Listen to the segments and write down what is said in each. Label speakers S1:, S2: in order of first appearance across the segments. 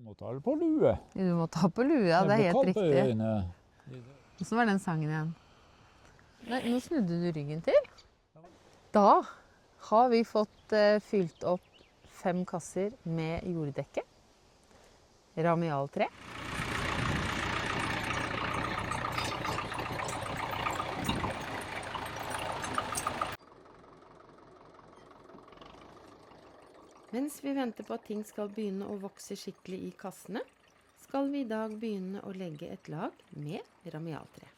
S1: Jeg må ta det på lue.
S2: Du må ta på lue, ja, det er helt riktig.
S1: øyne.
S2: Hvordan var den sangen igjen? Nei, nå snudde du ryggen til. Da har vi fått fylt opp 5 kasser med jorddekke. Ramialtre. Mens vi venter på at ting skal begynne å vokse skikkelig i kassene, skal vi i dag begynne å legge et lag med ramialtre.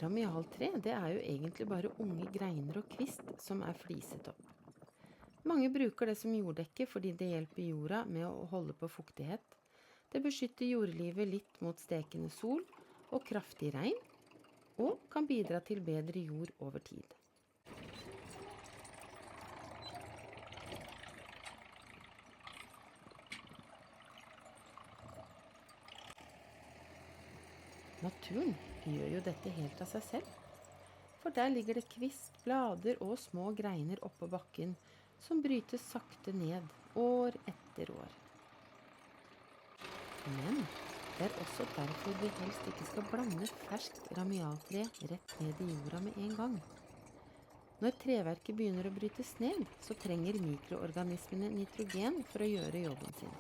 S2: Ramialtre, det er jo egentlig bare unge greiner og kvist som er fliset opp. Mange bruker det som jorddekke fordi det hjelper jorda med å holde på fuktighet. Det beskytter jordlivet litt mot stekende sol og kraftig regn, og kan bidra til bedre jord over tid. Naturen gjør jo dette helt av seg selv, for der ligger det kvist, blader og små greiner oppå bakken som brytes sakte ned år etter år. Men det er også derfor vi helst ikke skal blande ferskt ramialtre rett ned i jorda med en gang. Når treverket begynner å brytes ned, så trenger mikroorganismene nitrogen for å gjøre jobben sin.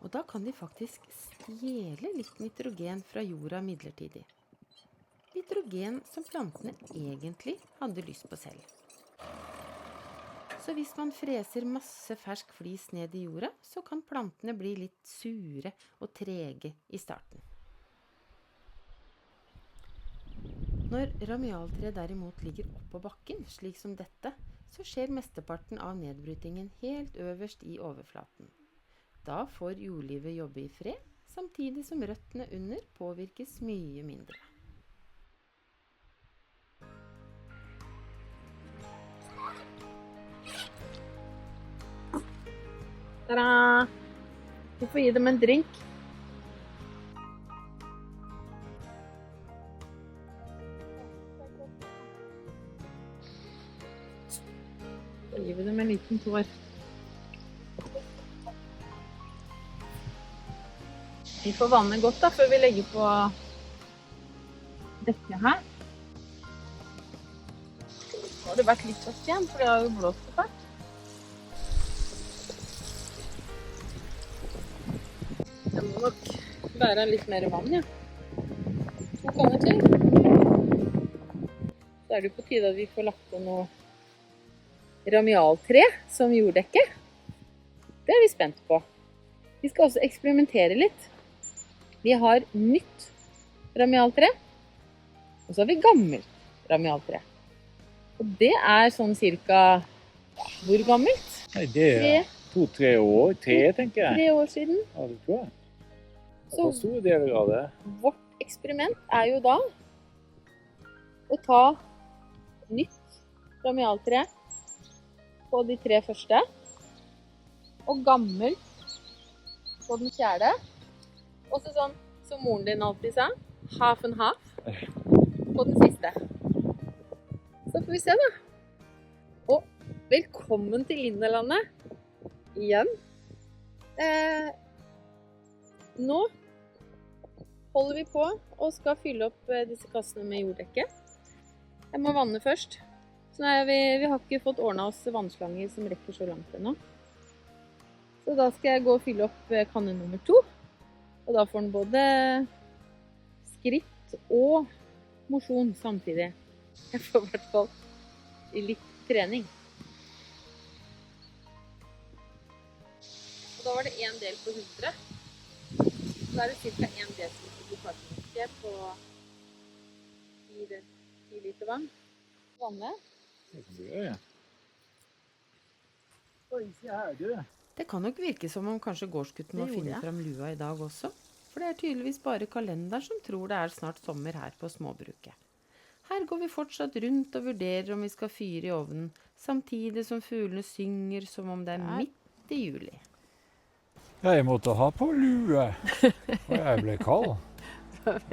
S2: Og da kan de faktisk stjele litt nitrogen fra jorda midlertidig. Nitrogen som plantene egentlig hadde lyst på selv. Så hvis man freser masse fersk flis ned i jorda, så kan plantene bli litt sure og trege i starten. Når ramialtre derimot ligger oppå bakken, slik som dette, så skjer mesteparten av nedbrytingen helt øverst i overflaten. Da får jordlivet jobbe i fred, samtidig som røttene under påvirkes mye mindre. Ta-da! Du får gi dem en drink. Så gir vi dem en liten tår. Vi får vanne godt da, før vi legger på dekket her. Nå har det vært litt tøft igjen, for det har jo blåst så fælt. Det må nok være litt mer vann, ja. 2 ganger til. Så er det jo på tide at vi får lagt på noe ramialtre som jorddekke. Det er vi spent på. Vi skal også eksperimentere litt. Vi har nytt ramialtre, og så har vi gammelt ramialtre. Og det er sånn cirka, hvor gammelt?
S1: Nei, det er 2-3 år. 3, tenker jeg.
S2: 3 år siden.
S1: Ja, det tror jeg.
S2: Så
S1: Hvor store deler av det?
S2: vårt eksperiment er jo da å ta nytt ramialtre på de 3 første, og gammelt på den 4. Også sånn som moren din alltid sa, half and half på den siste. Så får vi se da. Og velkommen til Linderlandet igjen. Nå holder vi på og skal fylle opp disse kassene med jorddekke. Jeg må vanne først. Så vi har ikke fått ordnet oss vannslanger som rekker så langt ennå. Så da skal jeg gå og fylle opp kanne nummer 2. Og da får den både skritt og mosjon samtidig. Jeg får i hvert fall litt trening. Og da var det 1 del på 100. Så er det ca. 1 dl kartonske på 10 liter vann. Vannet.
S1: Oi, se her, du.
S2: Det kan nok virke som om kanskje gårdsgutten må finne fram lua i dag også. For det er tydeligvis bare kalenderen som tror det er snart sommer her på småbruket. Her går vi fortsatt rundt og vurderer om vi skal fyre i ovnen, samtidig som fuglene synger som om det er midt i juli.
S1: Jeg måtte ha på lue, og jeg ble kald.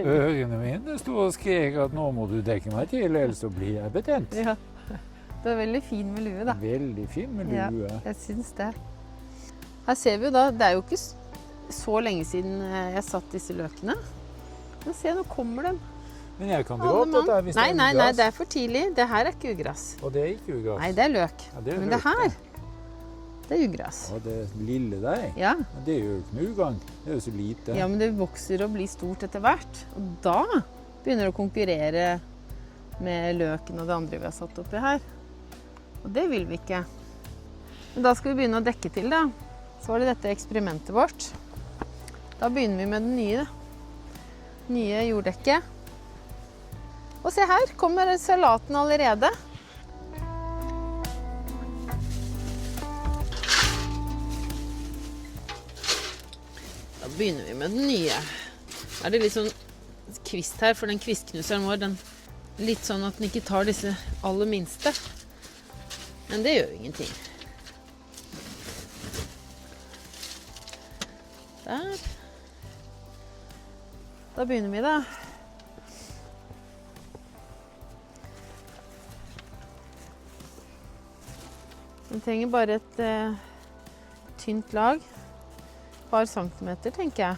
S1: Ørene mine stod og skrek at nå må du dekke meg til, ellers så blir jeg betent.
S2: Ja. Det er veldig fin med lue, da.
S1: Veldig fin med
S2: Ja,
S1: lue.
S2: jeg synes det. Her ser vi jo da, det er jo ikke så lenge siden jeg satt disse løkene. Nå ser jeg, nå kommer de.
S1: Men jeg kan dra opp dette hvis
S2: Nei,
S1: det er
S2: nei,
S1: ugress.
S2: det er for tidlig. Det her er ikke ugress.
S1: Og det er ikke ugress.
S2: Nei, det er løk.
S1: Ja, det er
S2: Men
S1: løk,
S2: det her, det er ugress.
S1: Og det lille der,
S2: Ja.
S1: men det er jo ikke noe ugang. Det er jo så lite.
S2: Ja, men det vokser og blir stort etter hvert. Og da begynner det å konkurrere med løken og det andre vi har satt oppi her. Og det vil vi ikke. Men da skal vi begynne å dekke til, da. Så var det dette eksperimentet vårt. Da begynner vi med den nye. Nye jorddekket. Og se her, kommer salaten allerede. Da begynner vi med den nye. Da er det litt sånn kvist her, for den kvistknuseren vår, den litt sånn at den ikke tar disse aller minste. Men det gjør jo ingenting. Der. Da begynner vi da. Den trenger bare et tynt lag. Et par centimeter, tenker jeg.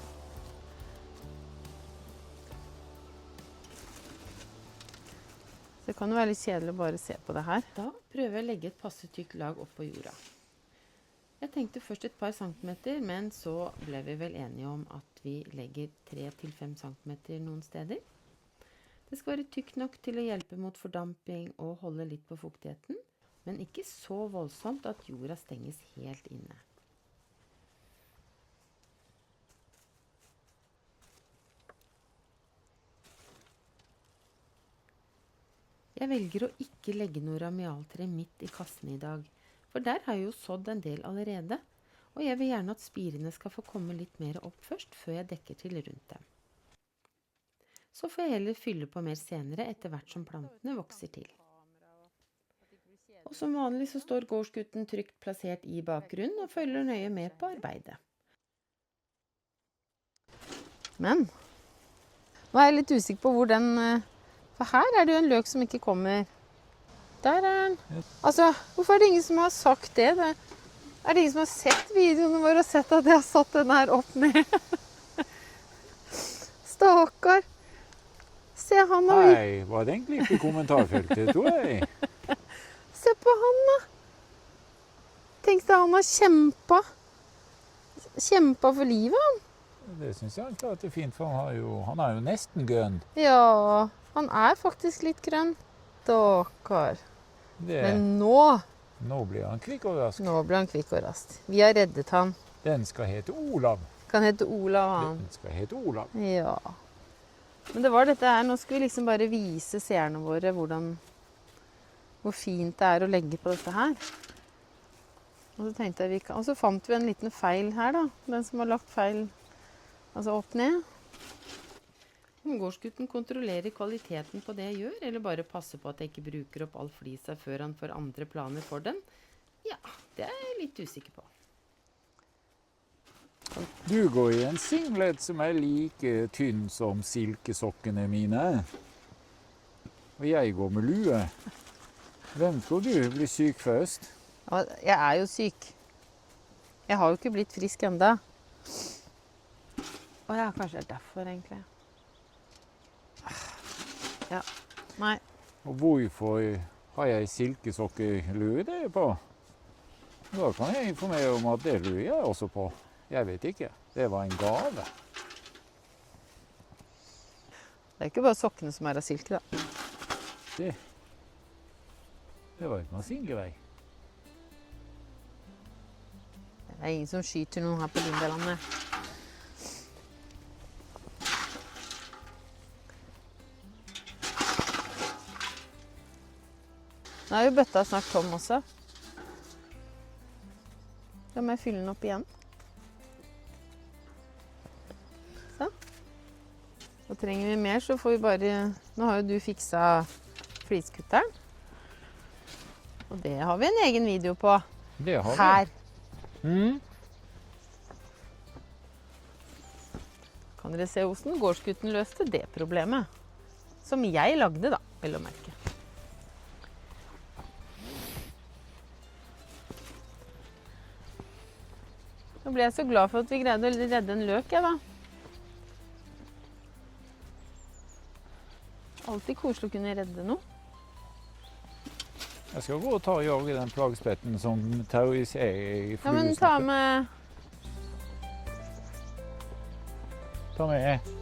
S2: Det kan jo være litt kjedelig å bare se på det her. Da prøver jeg å legge et passe tykt lag opp på jorda. Jeg tenkte først et par centimeter, men så ble vi vel enige om at vi legger 3-5 centimeter noen steder. Det skal være tykt nok til å hjelpe mot fordamping og holde litt på fuktigheten, men ikke så voldsomt at jorda stenges helt inne. Jeg velger å ikke legge noe ramialtre midt i kassen i dag, for der har jeg jo sådd en del allerede, og jeg vil gjerne at spirene skal få komme litt mer opp først, før jeg dekker til rundt dem. Så får jeg heller fylle på mer senere etter hvert som plantene vokser til. Og som vanlig så står gårdsgutten trygt plassert i bakgrunnen og følger nøye med på arbeidet. Men, nå er jeg litt usikker på hvor den... For her er det jo en løk som ikke kommer. Der er den. Altså, hvorfor er det ingen som har sagt det? Er det ingen som har sett videoene våre og sett at jeg har satt den her opp ned? Stakkar. Se han og...
S1: Nei, var det egentlig ikke i kommentarfeltet, tror jeg.
S2: Se på han da. Tenk deg, han har kjempet for livet, han.
S1: Det synes jeg han klarte fint, for han er jo nesten grønn.
S2: Ja, han er faktisk litt grønn. Stakkar. Men
S1: Nå blir han kvikk og rask.
S2: Nå blir han kvikk og rask. Vi har reddet han.
S1: Den skal hete Olav.
S2: Kan hete Olav, han.
S1: Den skal hete Olav.
S2: Ja. Men det var dette her. Nå skal vi liksom bare vise seerne våre hvor fint det er å legge på dette her. Og så tenkte jeg og så fant vi en liten feil her da. Den som har lagt feil, altså opp ned. Om gårdsgutten kontrollerer kvaliteten på det jeg gjør, eller bare passer på at jeg ikke bruker opp all flisa før han får andre planer for den, ja, det er jeg litt usikker på.
S1: Du går i en singlet som er like tynn som silkesokkene mine. Og jeg går med lue. Hvem tror du blir syk først?
S2: Ja, jeg er jo syk. Jeg har jo ikke blitt frisk enda. Å ja, kanskje det er derfor egentlig. Ja, nei.
S1: Og hvorfor har jeg silkesokkelue det på? Da kan jeg informere om at det lurer jeg også på. Jeg vet ikke. Det var en gave.
S2: Det er ikke bare sokkene som er av silke, da.
S1: Det var et masingevei.
S2: Det er ingen som skyter noen her på Lindalandet. Nå er jo bøtta snart tom også. Da må jeg fylle den opp igjen. Så. Og trenger vi mer, så får vi bare... Nå har jo du fikset fliskutteren. Og det har vi en egen video på.
S1: Det har vi.
S2: Her. Kan dere se hvordan gårdsgutten løste det problemet? Som jeg lagde da, vel å merke. Nå ble jeg så glad for at vi greide å redde en løk, jeg da. Alltid koselig å kunne redde noe.
S1: Jeg skal gå og ta og jage den plagespetten som terroriserer
S2: Ja, men ta med...
S1: Ta med.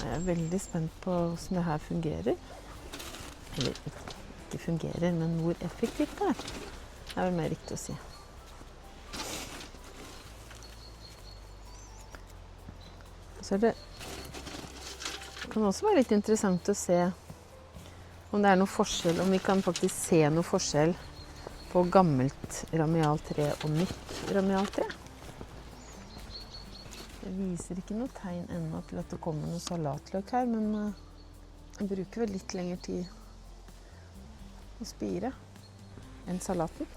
S2: Jeg er veldig spent på hvordan det her fungerer. Eller ikke fungerer, men hvor effektivt det er. Det er vel mer riktig å si. Så det kan også være litt interessant å se om det er noe forskjell, om vi kan faktisk se noe forskjell på gammelt ramialtre og nytt ramialtre. Det viser ikke noe tegn ennå til at det kommer noe salatløk her, men jeg bruker vel litt lengre tid å spire enn salaten.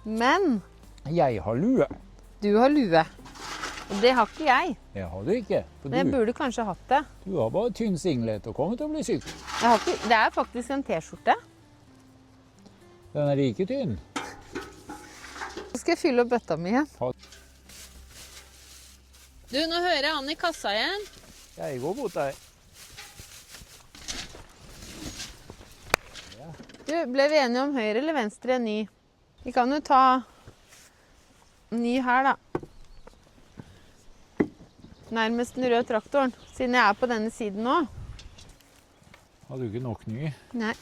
S2: Men
S1: Jeg har lue.
S2: du har lue, og det har ikke jeg.
S1: Jeg har det ikke. For
S2: Men jeg burde kanskje hatt det.
S1: du har bare tynn singlet og kommer til å bli syk.
S2: Det er faktisk en t-skjorte.
S1: Den er like tynn.
S2: Så skal jeg fylle opp bøtta mi igjen.
S1: Ja.
S2: Du, nå hører jeg han i kassa igjen.
S1: Jeg går mot deg.
S2: Du, ble vi enige om høyre eller venstre ny? Vi kan jo ta ny her, da. Nærmest den røde traktoren, siden jeg er på denne siden nå.
S1: Har du ikke nok ny?
S2: Nei.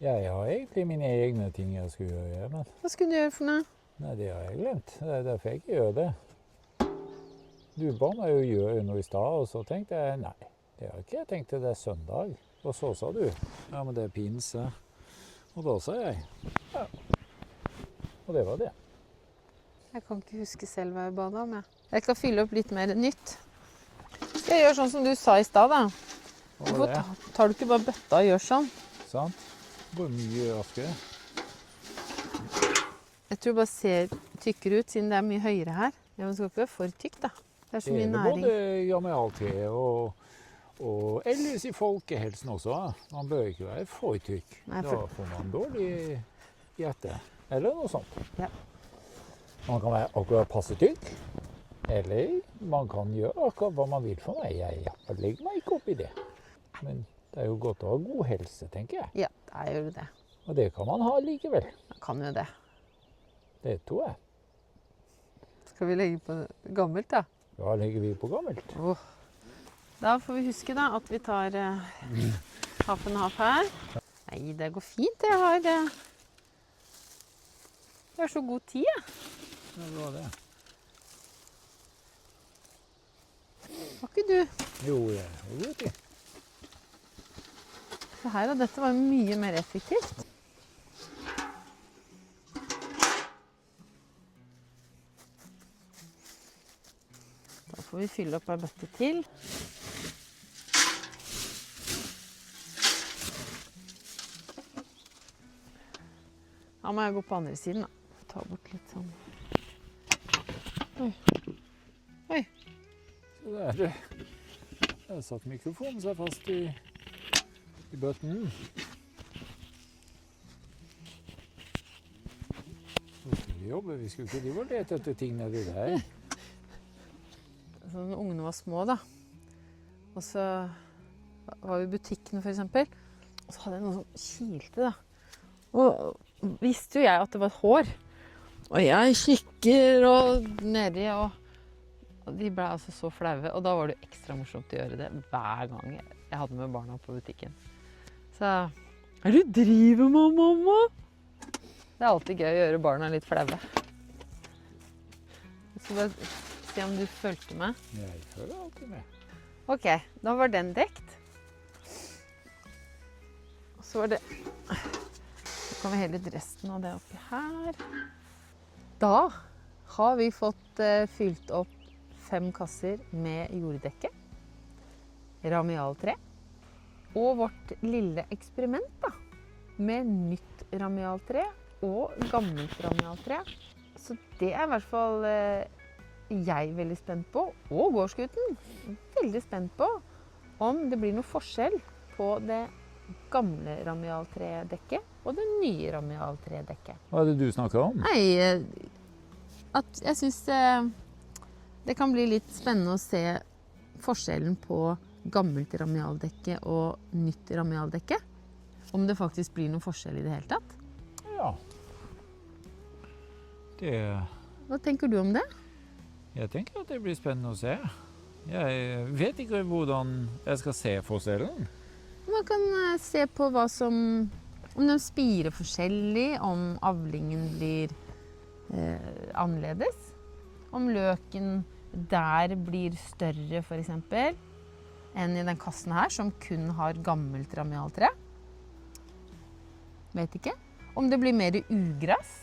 S1: Jeg har egentlig mine egne ting jeg skulle gjøre, men
S2: Hva skulle du gjøre for noe?
S1: nei, det har jeg glemt. Det er derfor jeg ikke gjør det. Du ba meg jo gjøre noe i stad, og så tenkte jeg nei, det har ikke jeg tenkt til det er søndag. Og så sa du ja, men det er pinse. Og da sa jeg ja. Og det var det.
S2: Jeg kan ikke huske selv hva jeg ba deg om. Jeg skal fylle opp litt mer nytt. Skal jeg gjøre sånn som du sa i stad, da?
S1: Hva var
S2: Hvorfor
S1: det?
S2: tar du ikke bare bøtta og gjør sånn?
S1: Sant? Det går mye raskere.
S2: Jeg tror det bare ser tykkere ut, siden det er mye høyere her. Ja, men det skal ikke være for tykt, da. Det er så
S1: Det
S2: mye
S1: gjelder
S2: næring.
S1: både jamaltre og ellers i folkehelsen også. Man bør ikke være for tykk.
S2: Nei,
S1: Da får man dårlig hjerte. Eller noe sånt.
S2: Ja.
S1: Man kan være akkurat passe tykk. Eller man kan gjøre akkurat hva man vil for meg. Jeg legger meg ikke opp i det. Men det er jo godt å ha god helse, tenker jeg.
S2: Ja, det er jo det.
S1: Og det kan man ha likevel.
S2: Man kan jo det.
S1: Det tror jeg.
S2: Skal vi legge på gammelt, da?
S1: Da legger vi på gammelt.
S2: Da får vi huske da at vi tar half and half her. Nei, det går fint. Jeg har så god tid, jeg.
S1: Ja, det var det.
S2: Har ikke du?
S1: Jo, jeg har god tid.
S2: Så her og dette var mye mer effektivt. Da får vi fylle opp en bøtte til. Da må jeg gå på andre siden, da. Ta bort litt sånn. Oi. Oi.
S1: Så der satt mikrofonen seg fast i bøtten. Så skulle vi jobbe. Vi skulle ikke drive og lete etter ting nedi der.
S2: Så når ungene var små, da, og så var vi i butikken for eksempel, og så hadde jeg noe som kilte, da. Og visste jo jeg at det var et hår. Og jeg kikker og nedi, og de ble altså så flaue. Og da var det ekstra morsomt å gjøre det hver gang jeg hadde med barna på butikken. Så, hva er det du driver med, mamma? Det er alltid gøy å gjøre barna litt flaue. Jeg skal bare se om du følte med.
S1: Jeg følger alltid med.
S2: Ok, da var den dekt. Og så var det... Så kan vi helle litt resten av det oppi her. Da har vi fått fylt opp 5 kasser med jorddekke, ramialtre, og vårt lille eksperiment da, med nytt ramialtre og gammelt ramialtre. Så det er i hvert fall jeg veldig spent på, og gårdsgutten veldig spent på, om det blir noe forskjell på det gamle ramialtredekket og det nye ramialtredekket.
S1: Hva er det du snakker om?
S2: Nei, at jeg synes det kan bli litt spennende å se forskjellen på gammelt ramialdekke og nytt ramialdekke. Om det faktisk blir noen forskjell i det hele tatt.
S1: Ja.
S2: Hva tenker du om det?
S1: Jeg tenker at det blir spennende å se. Jeg vet ikke hvordan jeg skal se forskjellen.
S2: Man kan se på om den spirer forskjellig, om avlingen blir annerledes. Om løken der blir større for eksempel, enn i den kassen her, som kun har gammelt ramialtre. Vet ikke. Om det blir mer ugress.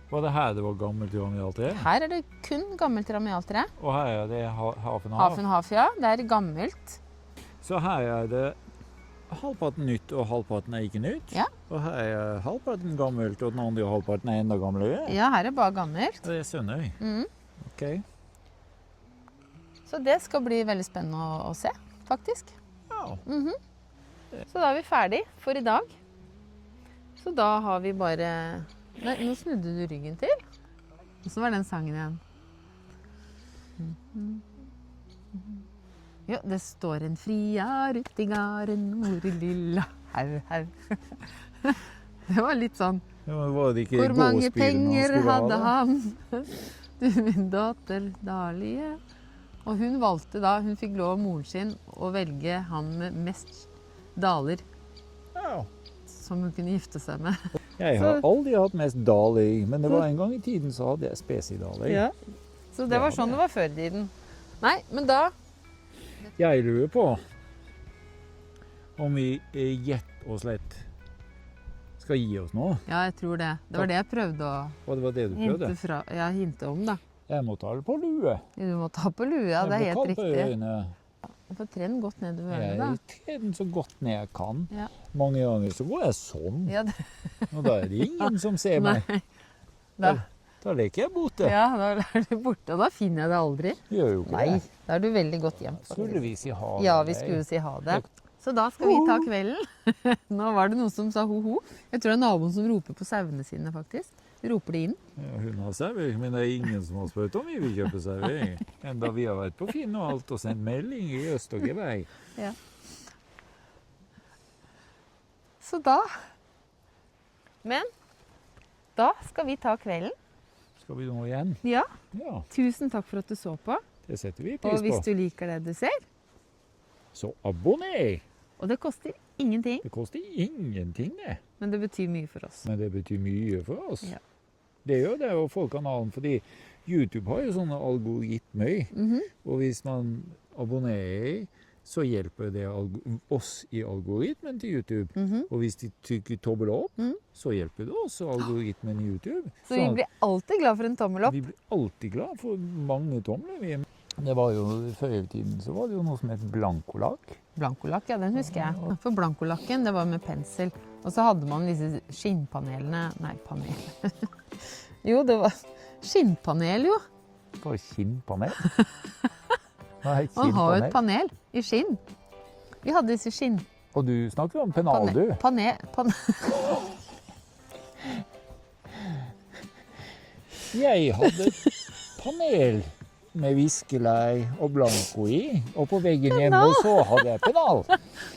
S1: Var det her det var gammelt ramialtre?
S2: Her er det kun gammelt ramialtre.
S1: Og her er det hafen-haf?
S2: Hafen-haf, ja. Det er gammelt.
S1: Så her er det halvparten nytt, og halvparten er ikke nytt?
S2: Ja.
S1: Og her er halvparten gammelt, og den andre halvparten er enda gamlere?
S2: Ja, her er bare gammelt.
S1: Det skjønner jeg.
S2: Mm.
S1: Ok.
S2: Så det skal bli veldig spennende å se, faktisk.
S1: Ja.
S2: Så da er vi ferdig for i dag. Så da har vi bare... Nei, nå snudde du ryggen til. Hvordan var den sangen igjen? Ja, det står en friar ut i garen, mor lilla, hau, hau. Det var litt sånn.
S1: Ja, men var det ikke
S2: Hvor mange
S1: gårdsbilen
S2: penger
S1: skulle ha,
S2: hadde
S1: da?
S2: han? Du, min datter Dalie. Og hun valgte da, hun fikk lov av moren sin å velge han med mest daler
S1: Ja.
S2: som hun kunne gifte seg med.
S1: Jeg har aldri hatt mest daler, men det var en gang i tiden så hadde jeg spesidaler.
S2: Ja. Så det var sånn det var før i tiden. Nei, men da...
S1: Jeg lurer på om vi gjett og slett skal gi oss nå.
S2: Ja, jeg tror det. Det var det jeg prøvde å
S1: Og det var det du prøvde?
S2: hinte om, da.
S1: Jeg må ta det på lue.
S2: Du må ta på lue, ja, det er helt riktig.
S1: Øynene.
S2: Du får tre den godt nedover ørene, da.
S1: Jeg trer den så godt ned jeg kan.
S2: Ja.
S1: Mange ganger så går jeg sånn,
S2: Ja, det...
S1: og da er det ingen som ser meg.
S2: Nei. Da...
S1: Da leker jeg borte.
S2: Ja, da er du borte, og da finner jeg det aldri.
S1: Gjør jo ikke
S2: Nei,
S1: det.
S2: da er du veldig godt gjemt.
S1: Skulle vi si ha det?
S2: Ja, vi skulle si ha det. Så da skal vi ta kvelden. Nå var det noen som sa ho-ho. Jeg tror det er naboen som roper på sauene sine, faktisk. Roper de inn.
S1: Ja, hun har servering, men det er ingen som har spurt om vi vil kjøpe servering. Enda vi har vært på Finn og alt og sendt melding i øst og gevei.
S2: Ja. Så da... Men da skal vi ta kvelden.
S1: Skal vi nå igjen?
S2: Ja,
S1: Ja,
S2: tusen takk for at du så på.
S1: det setter vi
S2: Og
S1: pris
S2: hvis
S1: på.
S2: du liker det du ser,
S1: Så abonner!
S2: og det koster ingenting,
S1: Det koster ingenting det.
S2: men det betyr mye for oss.
S1: Men det betyr mye for oss.
S2: Ja.
S1: Det gjør det å få kanalen, fordi YouTube har jo sånne algoritmer.
S2: Mhm.
S1: Og hvis man abonnerer, så hjelper det oss i algoritmen til YouTube.
S2: Mhm.
S1: Og hvis de trykker tommel opp,
S2: Mhm.
S1: så hjelper det også algoritmen i YouTube.
S2: Så vi blir alltid glad for en tommel opp.
S1: Vi blir alltid glad for mange tomler. Det var jo, før i tiden så var det jo noe som het blankolakk.
S2: Blankolakk, ja, den husker jeg. For blankolakken, det var med pensel. Og så hadde man disse skinnpanelene. Nei, panel. Jo, det var skinnpanel, jo.
S1: For kinnpanel. Nei,
S2: Man har jo et
S1: kinnpanel.
S2: panel i skinn. Vi hadde disse skinn...
S1: Og du snakker om pennal, du. Jeg hadde panel med viskelei og blanko i, og på veggen hjemme så hadde jeg pennal.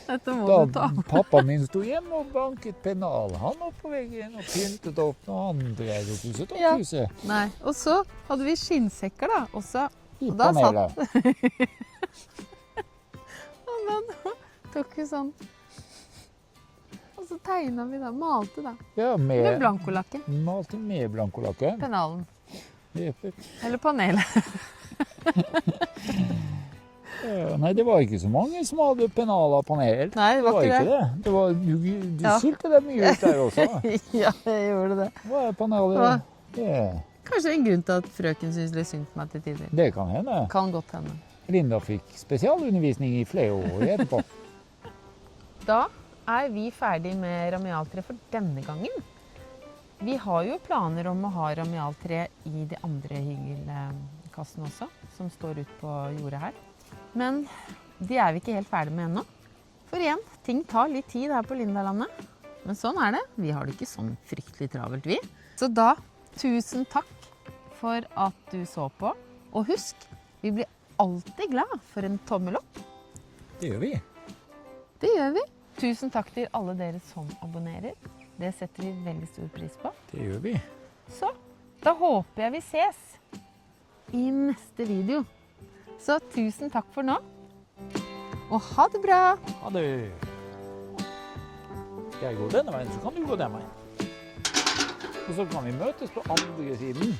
S2: Dette må du ta.
S1: Da pappaen min sto hjemme og banket pennal. Han var på veggen og pyntet opp når han drev og pusset opp
S2: Ja.
S1: huset.
S2: Nei, og så hadde vi skinnsekker da, også.
S1: I
S2: Og da
S1: panelet.
S2: Og da tok vi sånn. Og så tegnet vi da, malte da.
S1: Ja,
S2: Med
S1: med
S2: blankolakken,
S1: malte med blankolakken.
S2: penalen.
S1: Ja,
S2: Eller panelet.
S1: nei, det var ikke så mange som hadde pennal av panel.
S2: Nei, det var ikke det.
S1: Det var, du
S2: Ja.
S1: sylte deg mye ut der også.
S2: Ja, jeg gjorde det.
S1: Hva er panelet?
S2: Hva?
S1: Ja.
S2: Kanskje det er en grunn til at frøken synes litt synd på meg til tider.
S1: Det kan hende.
S2: Kan godt hende.
S1: Linda fikk spesialundervisning i flere år etterpå.
S2: Da er vi ferdig med ramialtre for denne gangen. Vi har jo planer om å ha ramialtre i de andre hygelkassene også, som står ut på jordet her. Men de er vi ikke helt ferdig med ennå. For igjen, ting tar litt tid her på Lindalandet. Men sånn er det. Vi har det ikke sånn fryktelig travelt, vi. Så da, tusen takk for at du så på. Og husk, vi blir alltid glad for en tommel opp.
S1: Det gjør vi.
S2: Det gjør vi. Tusen takk til alle dere som abonnerer. Det setter vi veldig stor pris på.
S1: Det gjør vi.
S2: Så, da håper jeg vi ses i neste video. Så tusen takk for nå. Og ha det bra!
S1: Ha det. Skal jeg gå denne veien, så kan du gå den veien. Og så kan vi møtes på andre siden.